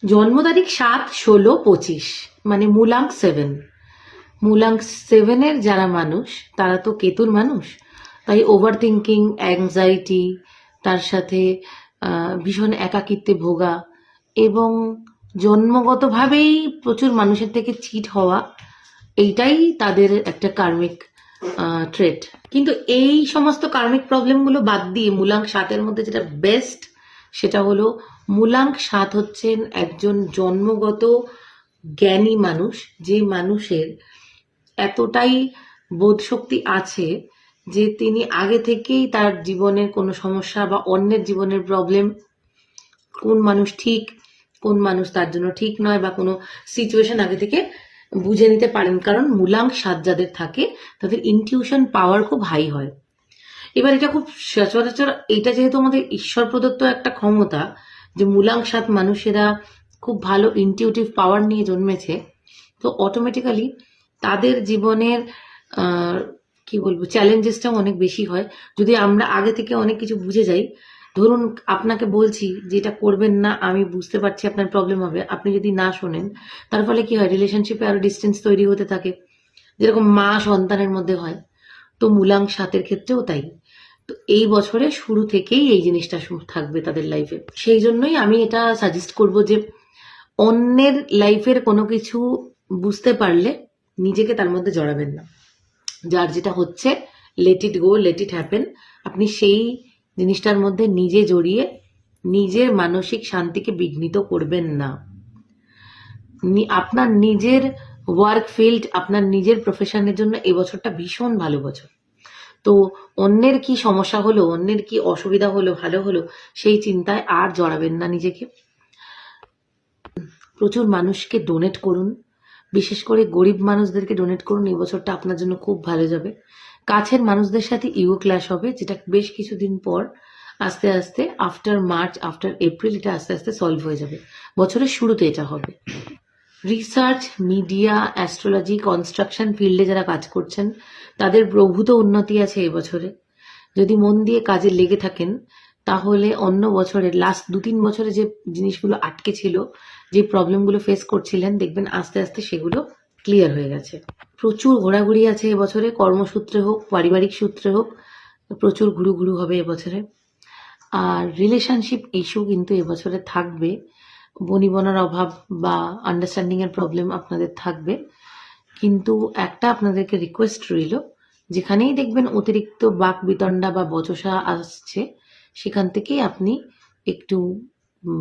জন্ম তারিখ 7, 16, 25, মানে মূলাঙ্ক 7। মূলাঙ্ক 7-এর যারা মানুষ তারা তো কেতুর মানুষ, তাই ওভার থিঙ্কিং, অ্যাংজাইটি, তার সাথে ভীষণ একাকিত্বে ভোগা এবং জন্মগতভাবেই প্রচুর মানুষের থেকে চিট হওয়া, এইটাই তাদের একটা কার্মিক ট্রেট। কিন্তু এই সমস্ত কার্মিক প্রবলেমগুলো বাদ দিয়ে মূলাঙ্ক 7-এর মধ্যে যেটা বেস্ট সেটা হলো মূলাঙ্ক 7 হচ্ছেন একজন জন্মগত জ্ঞানী মানুষ, যে মানুষের এতটাই বোধশক্তি আছে যে তিনি আগে থেকেই তার জীবনের কোনো সমস্যা বা অন্যের জীবনের প্রবলেম, কোন মানুষ ঠিক কোন মানুষ তার জন্য ঠিক নয়, বা কোনো সিচুয়েশন আগে থেকে বুঝে নিতে পারেন, কারণ মূলাঙ্ক 7 যাদের থাকে তাদের ইনটিউশন পাওয়ার খুব হাই হয়। এবার এটা খুব সচরাচর, এটা যেহেতু আমাদের ঈশ্বর প্রদত্ত একটা ক্ষমতা যে মূলাঙ্ক 7 মানুষেরা খুব ভালো ইনটিউটিভ পাওয়ার নিয়ে জন্মেছে, তো অটোমেটিক্যালি তাদের জীবনের কি বলবো চ্যালেঞ্জেসটাও অনেক বেশি হয় যদি আমরা আগে থেকে অনেক কিছু বুঝে যাই। ধরুন আপনাকে বলছি যে এটা করবেন না, আমি বুঝতে পারছি আপনার প্রবলেম হবে, আপনি যদি না শোনেন, তার ফলে কি হয়, রিলেশনশিপে আরো ডিস্টেন্স তৈরি হতে থাকে, যেরকম মা সন্তানের মধ্যে হয়। তো মূলাঙ্ক 7-এর ক্ষেত্রেও তাই। তো এই বছরের শুরু থেকেই এই জিনিসটা থাকবে তাদের লাইফে। সেই জন্যই আমি এটা সাজেস্ট করব যে অন্যের লাইফের কোনো কিছু বুঝতে পারলে নিজেকে তার মধ্যে জড়াবেন না। যার যেটা হচ্ছে let it go, let it happen. আপনি সেই জিনিসটার মধ্যে নিজে জড়িয়ে নিজের মানসিক শান্তিকে বিঘ্নিত করবেন না। আপনার নিজের ওয়ার্ক ফিল্ড, আপনার নিজের প্রফেশনের জন্য এই বছরটা ভীষণ ভালো বছর। তো অন্যের কি সমস্যা হলো, অন্যের কি অসুবিধা হলো, ভালো হলো, সেই চিন্তায় আর জড়াবেন না নিজেকে। প্রচুর মানুষকে ডোনেট করুন, বিশেষ করে গরিব মানুষদেরকে ডোনেট করুন। এই বছরটা আপনার জন্য খুব ভালো যাবে। কাছের মানুষদের সাথে ইগো ক্ল্যাশ হবে, যেটা বেশ কিছুদিন পর আস্তে আস্তে আফটার মার্চ, আফটার এপ্রিল এটা আস্তে আস্তে সলভ হয়ে যাবে। বছরের শুরুতে এটা হবে। রিসার্চ, মিডিয়া, অ্যাস্ট্রোলজি, কনস্ট্রাকশন ফিল্ডে যারা কাজ করছেন তাদের প্রভূত উন্নতি আছে এবছরে। যদি মন দিয়ে কাজে লেগে থাকেন তাহলে অন্য বছরের লাস্ট 2-3 বছরে যে জিনিসগুলো আটকে ছিল, যে প্রবলেমগুলো ফেস করছিলেন, দেখবেন আস্তে আস্তে সেগুলো ক্লিয়ার হয়ে গেছে। প্রচুর ঘোরাঘুরি আছে এবছরে, কর্মসূত্রে হোক পারিবারিক সূত্রে হোক, প্রচুর ঘুরু হবে এবছরে। আর রিলেশনশিপ ইস্যু কিন্তু এবছরে থাকবে, বনিবনার অভাব বা আন্ডারস্ট্যান্ডিং এর প্রবলেম আপনাদের থাকবে। কিন্তু একটা আপনাদেরকে রিকোয়েস্ট রইল, যেখানেই দেখবেন অতিরিক্ত বাক বিতণ্ডা বা বচসা আসছে, সেখান থেকেই আপনি একটু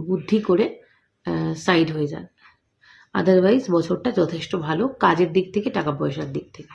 বুদ্ধি করে সাইড হয়ে যান। আদারওয়াইজ বছরটা যথেষ্ট ভালো, কাজের দিক থেকে, টাকা পয়সার দিক থেকে।